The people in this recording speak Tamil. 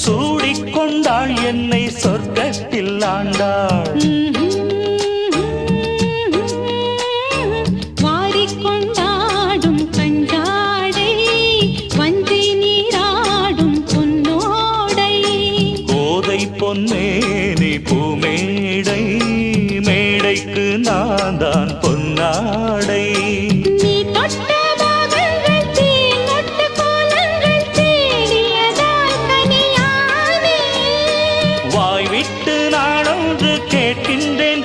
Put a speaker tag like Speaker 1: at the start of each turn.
Speaker 1: சூடிக்கொண்டாள் என்னை சொர்க்கத்தில் ஆண்டாள்.
Speaker 2: வாரிக்கொண்டாடும் கண்டாடை வஞ்சி நீராடும் பொன்னோடை.
Speaker 1: கோதை பொன்னேனி பூமேடை, மேடைக்கு நான் தான் பொன்னாடை.
Speaker 2: நீ தொட்ட பாகங்கள் தீங்கொட்டு கோலங்கள் தேடியதால் கனியானே.
Speaker 1: வாய் விட்டு நாடொன்று கேட்கின்றேன்